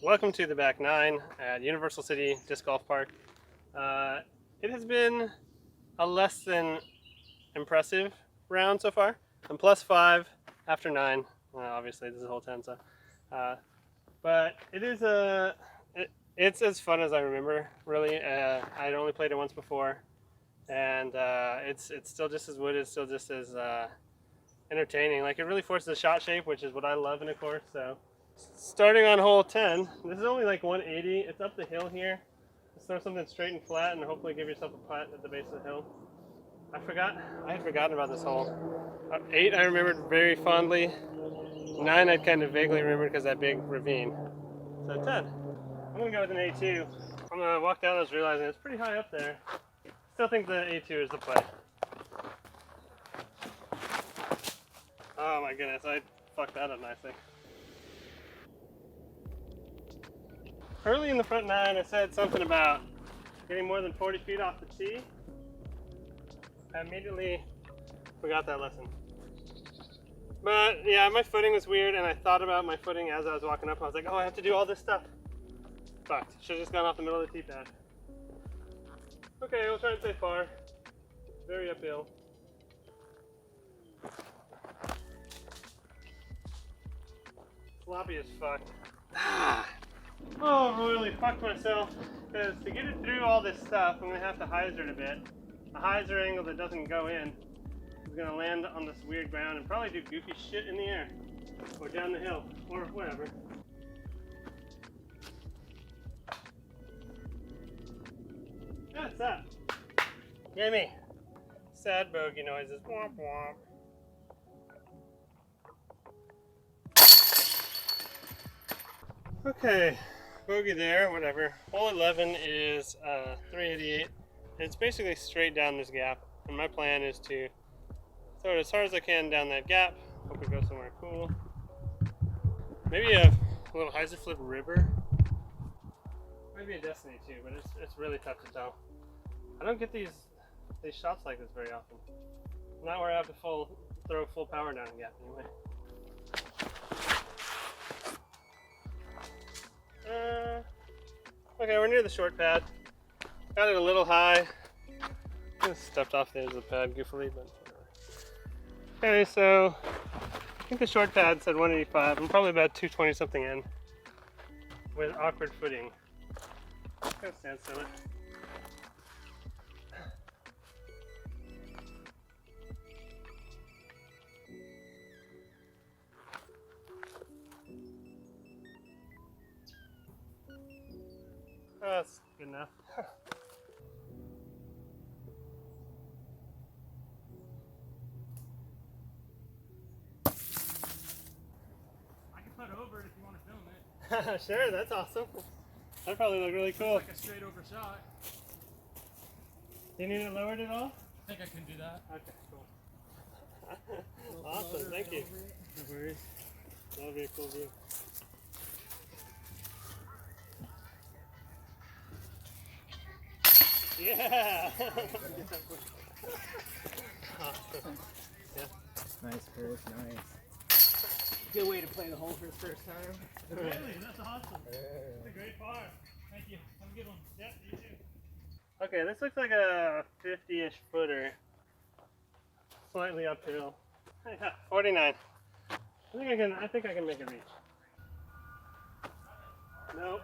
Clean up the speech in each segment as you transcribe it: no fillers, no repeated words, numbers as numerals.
Welcome to the back nine at Universal City Disc Golf Park. It has been a less than impressive round so far. I'm +5 after 9. Obviously, this is a hole 10, so. But it is it's as fun as I remember. Really, I'd only played it once before, and it's still just as wooded, still just as entertaining. Like, it really forces a shot shape, which is what I love in a course. So. Starting on hole 10, this is only like 180. It's up the hill here. Just throw something straight and flat and hopefully give yourself a putt at the base of the hill. I had forgotten about this hole. 8 I remembered very fondly. 9 I kind of vaguely remembered because that big ravine. So 10. I'm gonna go with an A2. I'm gonna walk down this realizing it's pretty high up there. Still think the A2 is the play. Oh my goodness, I fucked that up nicely. Early in the front 9, I said something about getting more than 40 feet off the tee. I immediately forgot that lesson. But yeah, my footing was weird, and I thought about my footing as I was walking up. I was like, oh, I have to do all this stuff. Fucked. Should have just gone off the middle of the tee pad. Okay, we'll try and stay far. Very uphill. Sloppy as fuck. Oh, I royally fucked myself, because to get it through all this stuff, I'm going to have to hyzer it a bit. A hyzer angle that doesn't go in is going to land on this weird ground and probably do goofy shit in the air, or down the hill, or whatever. That's that. Gimme. Sad bogey noises. Womp womp. Okay, bogey there, whatever. Hole 11 is 388. It's basically straight down this gap, and my plan is to throw it as hard as I can down that gap. Hope it goes somewhere cool. Maybe a little hyzer flip river. Maybe a Destiny too, but it's really tough to tell. I don't get these shots like this very often. Not where I have to throw full power down a gap anyway. Okay, we're near the short pad. Got it a little high. Just stepped off the edge of the pad goofily, but whatever. Okay, so I think the short pad said 185. I'm probably about 220 something in with awkward footing. Gotta stand still. That's good enough. I can put over it if you want to film it. Sure, that's awesome. That'd probably look really cool. It's like a straight over shot. Do you need it lowered at all? I think I can do that. Okay, cool. Awesome, thank you. No worries. That'll be a cool view. Yeah! Awesome. Yeah. Nice, Chris, nice. Good way to play the hole for the first time. Really? That's awesome. That's a great par. Thank you. Have a good one. Yeah, you too. Okay, this looks like a 50-ish footer. Slightly uphill. Yeah, 49. I think I can make it reach. Nope.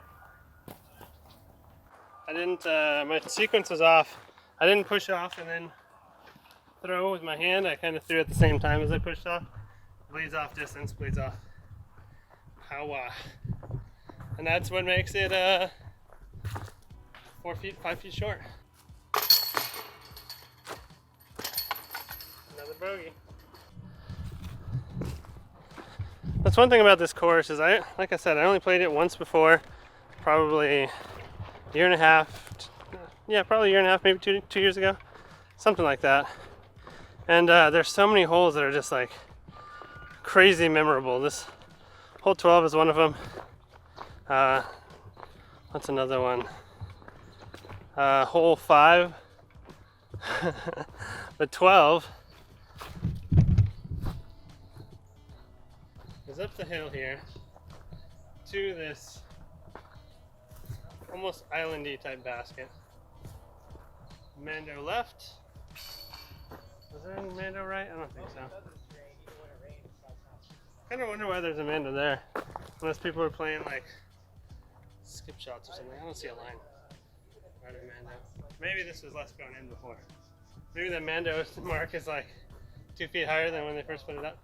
I didn't, my sequence was off. I didn't push off and then throw with my hand. I kind of threw at the same time as I pushed off. Bleeds off distance, bleeds off power. And that's what makes it 5 feet short. Another bogey. That's one thing about this course is like I said, I only played it once before, probably a year and a half. Yeah, probably a year and a half, maybe two years ago, something like that. And there's so many holes that are just like crazy memorable. This hole 12 is one of them. What's another one? Hole 5. But 12 is up the hill here to this almost islandy type basket. Mando left. Was there any Mando right? I don't think so. Kind of wonder why there's a Mando there. Unless people are playing like skip shots or something. I don't see a line. Right of Mando. Maybe this was less going in before. Maybe the Mando mark is like 2 feet higher than when they first put it up.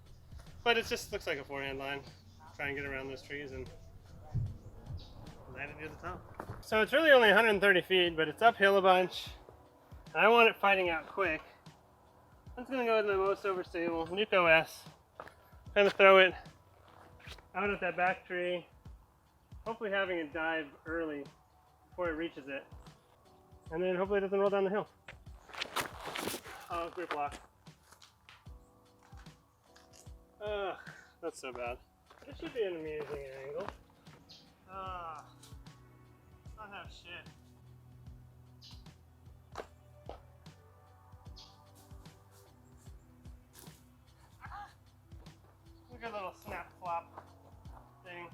But it just looks like a forehand line. Try and get around those trees and land it near the top. So it's really only 130 feet, but it's uphill a bunch. And I want it fighting out quick. I'm just gonna go with my most overstable Nuke OS. Kind of throw it out at that back tree. Hopefully having it dive early before it reaches it. And then hopefully it doesn't roll down the hill. Oh, grip lock. Ugh, that's so bad. It should be an amusing angle. Not have shit. Look at a little snap flop thing.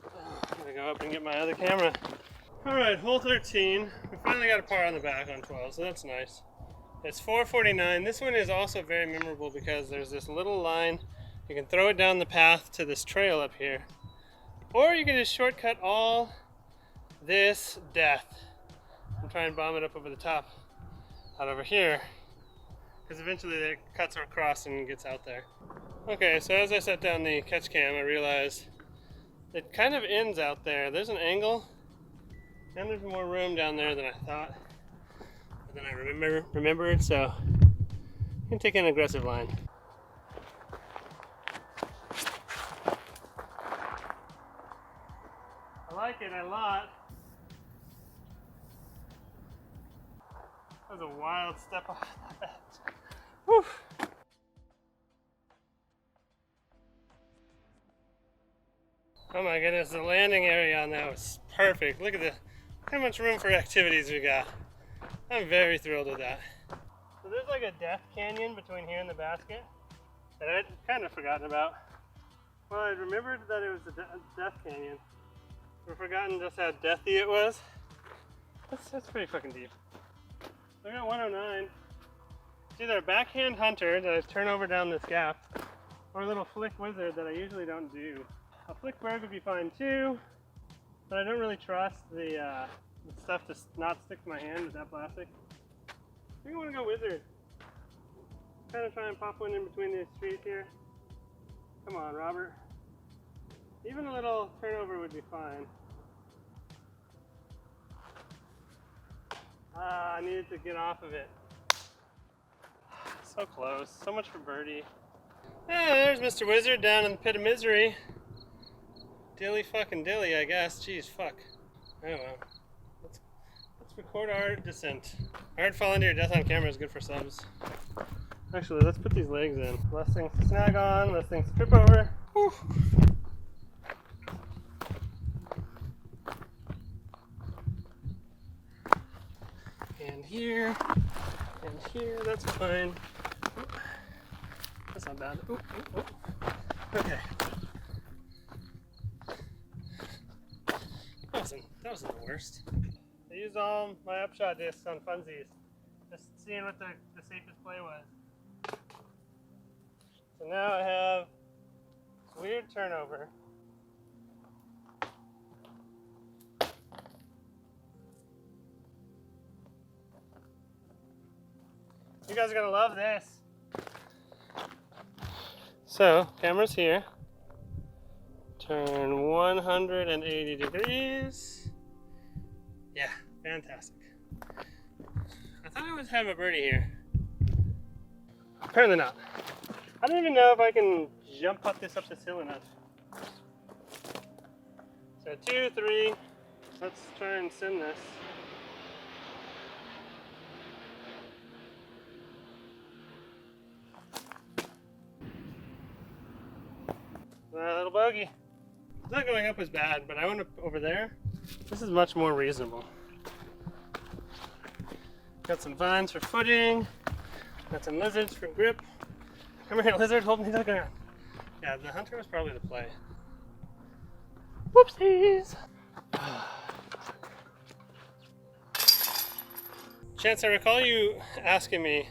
I'm gonna go up and get my other camera. Alright, hole 13. We finally got a par on the back on 12, so that's nice. It's 449. This one is also very memorable because there's this little line. You can throw it down the path to this trail up here. Or you can just shortcut all this death and try and bomb it up over the top out over here. Because eventually it cuts across and gets out there. Okay, so as I set down the catch cam, I realized it kind of ends out there. There's an angle and there's more room down there than I thought. But then I remembered, so I'm gonna take an aggressive line. I like it a lot. That was a wild step off that. Whew. Oh my goodness, the landing area on that was perfect. Look at how much room for activities we got. I'm very thrilled with that. So there's like a death canyon between here and the basket that I'd kind of forgotten about. Well, I remembered that it was a death canyon. I've forgotten just how deathy it was. That's pretty fucking deep. So I got 109. It's either a backhand hunter that I turn over down this gap, or a little flick wizard that I usually don't do. A flick bird would be fine too, but I don't really trust the stuff to not stick to my hand with that plastic. I think I want to go wizard. Kind of try and pop one in between these trees here. Come on, Robert. Even a little turnover would be fine. I needed to get off of it. So close. So much for birdie. Ah, there's Mr. Wizard down in the pit of misery. Dilly fucking dilly, I guess. Jeez, fuck. Oh well. Let's record our descent. Hard fall into your death on camera is good for subs. Actually, let's put these legs in. Less things to snag on, less things to trip over. Whew. And here, that's fine. That's not bad. Ooh, ooh, ooh. Okay. That wasn't the worst. I used all my upshot discs on funsies, just seeing what the safest play was. So now I have this weird turnover. You guys are gonna love this. So, camera's here. Turn 180 degrees. Yeah, fantastic. I thought I would have a birdie here. Apparently not. I don't even know if I can jump up this hill enough. So 2, 3. Let's try and send this. Little bogey. It's not going up as bad, but I went up over there. This is much more reasonable. Got some vines for footing. Got some lizards for grip. Come here, lizard, hold me to the ground. Yeah, the hunter was probably the play. Whoopsies! Chance, I recall you asking me,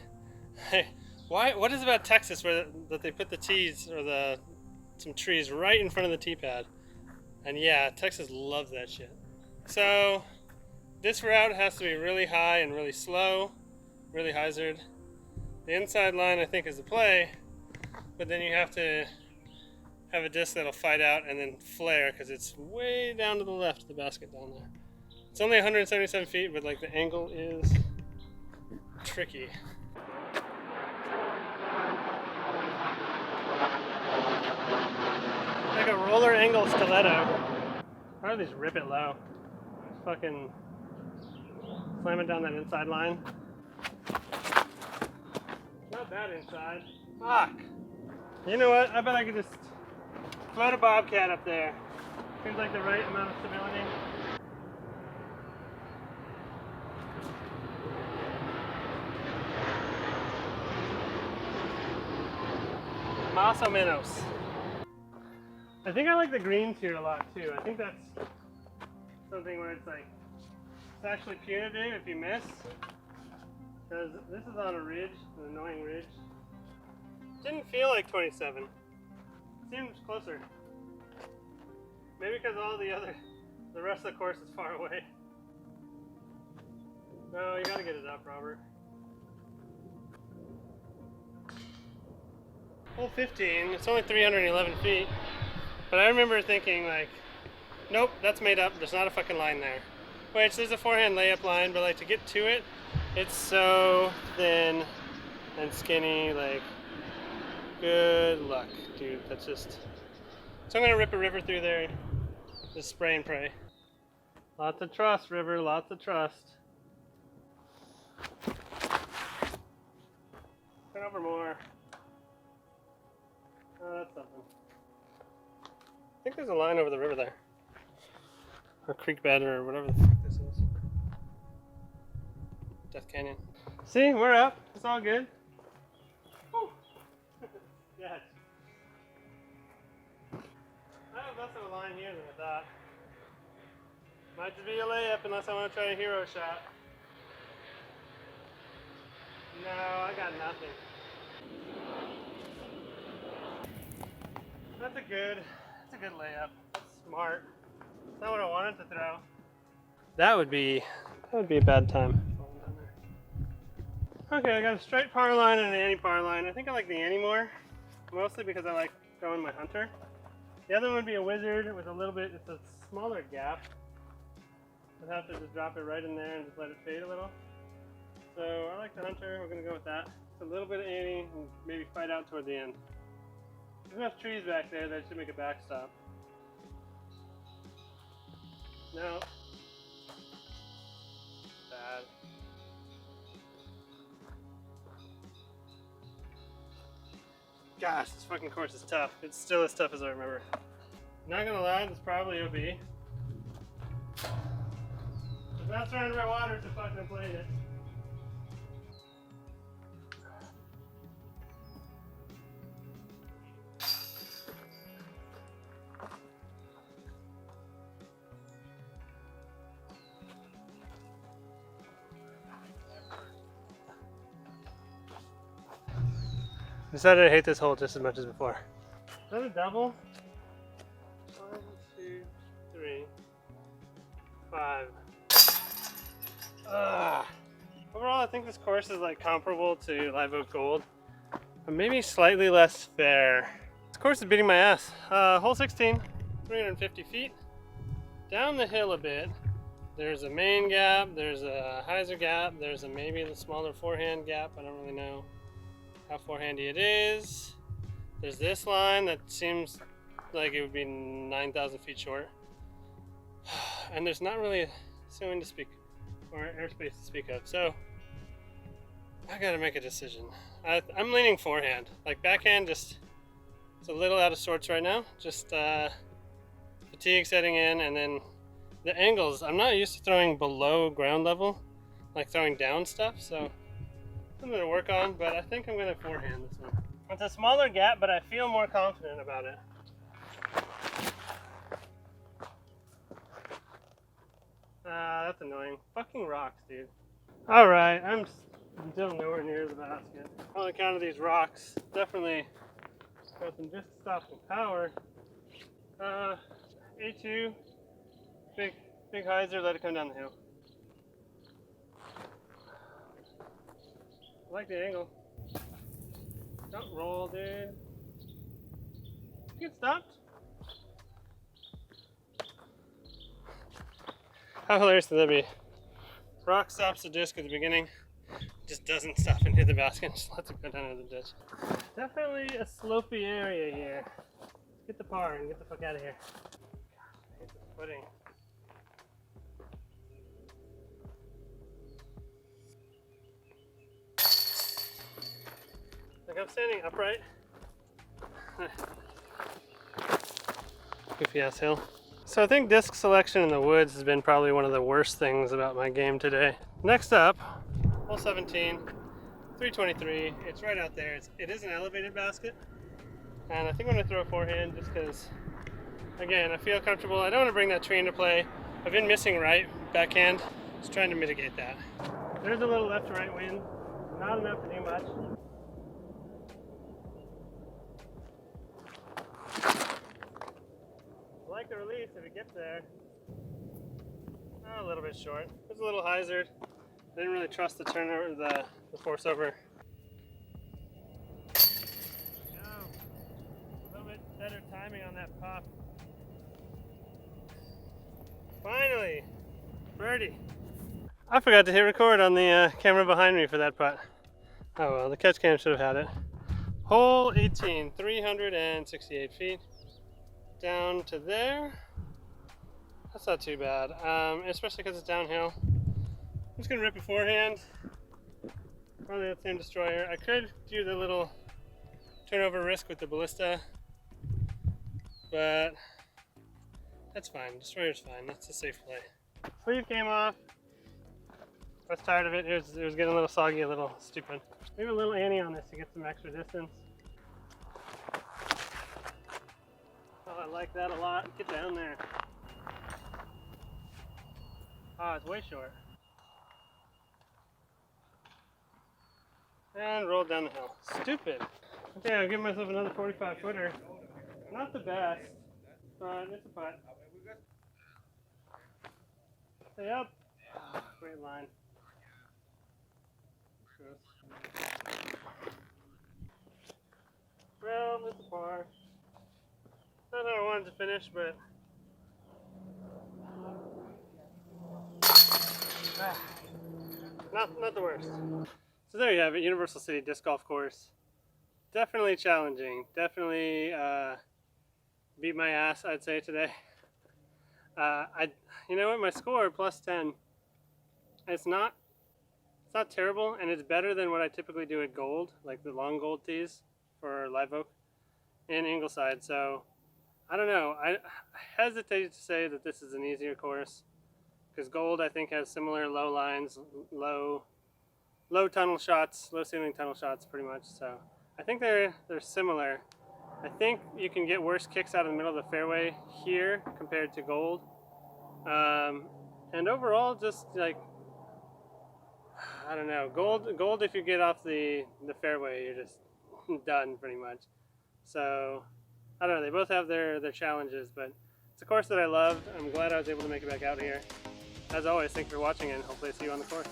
hey, what is it about Texas that they put the tees or some trees right in front of the tee pad? And yeah, Texas loves that shit. So this route has to be really high and really slow, really hazard. The inside line I think is the play, but then you have to have a disc that'll fight out and then flare because it's way down to the left of the basket down there. It's only 177 feet, but like the angle is tricky. Like a roller angle stiletto. How do these rip it low? Just fucking slam it down that inside line. Not bad inside. Fuck. You know what? I bet I could just float a bobcat up there. Seems like the right amount of stability. Más o menos. I think I like the greens here a lot too. I think that's something where it's like, it's actually punitive if you miss. Because this is on a ridge, an annoying ridge. Didn't feel like 27. Seems closer. Maybe because the rest of the course is far away. No, you gotta get it up, Robert. Hole 15, it's only 311 feet. But I remember thinking like, nope, that's made up, there's not a fucking line there. Which, there's a forehand layup line, but like to get to it, it's so thin and skinny, like, good luck, dude, that's just... So I'm gonna rip a river through there, just spray and pray. Lots of trust, river, lots of trust. Turn over more. Oh, that's something. I think there's a line over the river there. Or creek bed or whatever the fuck this is. Death Canyon. See, we're up. It's all good. Woo. Yes. I have less of a line here than I thought. Might just be a layup unless I want to try a hero shot. No, I got nothing. That's a good layup. That's smart. That's not what I wanted to throw. That would be a bad time. Okay, I got a straight par line and an anti-par line. I think I like the anti more, mostly because I like throwing my hunter. The other one would be a wizard with a little bit, it's a smaller gap. I'd have to just drop it right in there and just let it fade a little. So I like the hunter, we're gonna go with that. It's a little bit of anti and maybe fight out toward the end. There's enough trees back there that should make a backstop. No. Bad. Gosh, this fucking course is tough. It's still as tough as I remember. Not gonna lie, this probably OB. If not surrounded by water, to fucking play it. Decided I hate this hole just as much as before. Is that a double? 1, 2, 3, 5. Ugh. Overall, I think this course is like comparable to Live Oak Gold, but maybe slightly less fair. This course is beating my ass. Hole 16, 350 feet. Down the hill a bit, there's a main gap, there's a hyzer gap, there's a maybe the smaller forehand gap, I don't really know how forehandy it is. There's this line that seems like it would be 9,000 feet short. And there's not really ceiling to speak, or airspace to speak of. So, I gotta make a decision. I'm leaning forehand. Like backhand just, it's a little out of sorts right now. Just fatigue setting in, and then the angles. I'm not used to throwing below ground level, like throwing down stuff, so something to work on, but I think I'm gonna forehand this one. It's a smaller gap, but I feel more confident about it. That's annoying. Fucking rocks, dude. Alright, I'm still nowhere near the basket. On account of these rocks, definitely got them just to stop some power. A2, big hyzer, let it come down the hill. I like the angle. Don't roll, dude. You get stopped. How hilarious would that be? Rock stops the disc at the beginning, just doesn't stop and hit the basket, just lets it go down into the ditch. Definitely a slopey area here. Get the par and get the fuck out of here. I hate the footing. Like I'm standing upright. Goofy ass hill. So I think disc selection in the woods has been probably one of the worst things about my game today. Next up, hole 17, 323. It's right out there. It is an elevated basket. And I think I'm going to throw a forehand just because, again, I feel comfortable. I don't want to bring that tree into play. I've been missing right backhand. Just trying to mitigate that. There's a little left to right wind. Not enough to do much. I like the release if it gets there. Oh, a little bit short. It's a little hyzered. I didn't really trust the turnover, the force over. No. A little bit better timing on that pop. Finally, birdie. I forgot to hit record on the camera behind me for that putt. Oh well, the catch cam should have had it. Hole 18, 368 feet. Down to there. That's not too bad, especially because it's downhill. I'm just gonna rip a forehand. Probably that same destroyer. I could do the little turnover risk with the ballista, but that's fine. Destroyer's fine. That's a safe play. Sleeve came off. I was tired of it. It was getting a little soggy, a little stupid. Maybe a little Annie on this to get some extra distance. Oh, I like that a lot. Get down there. Oh, it's way short. And roll down the hill. Stupid. Okay, I'll give myself another 45 footer. Not the best, but it's a putt. Stay up. Great line. Well, it's a par. Not how I wanted to finish, but not the worst. So there you have it, Universal City Disc Golf Course. Definitely challenging. Definitely beat my ass, I'd say, today. You know what? My score +10. It's not terrible, and it's better than what I typically do at Gold, like the long Gold tees for Live Oak in Ingleside. So I don't know. I hesitate to say that this is an easier course because Gold, I think, has similar low lines, low tunnel shots, low ceiling tunnel shots, pretty much. So I think they're similar. I think you can get worse kicks out of the middle of the fairway here compared to Gold. And overall, just like, I don't know, Gold. If you get off the fairway, you're just done pretty much. So I don't know. They both have their challenges, but it's a course that I love. I'm glad I was able to make it back out here. As always, thanks for watching, and hopefully I see you on the course.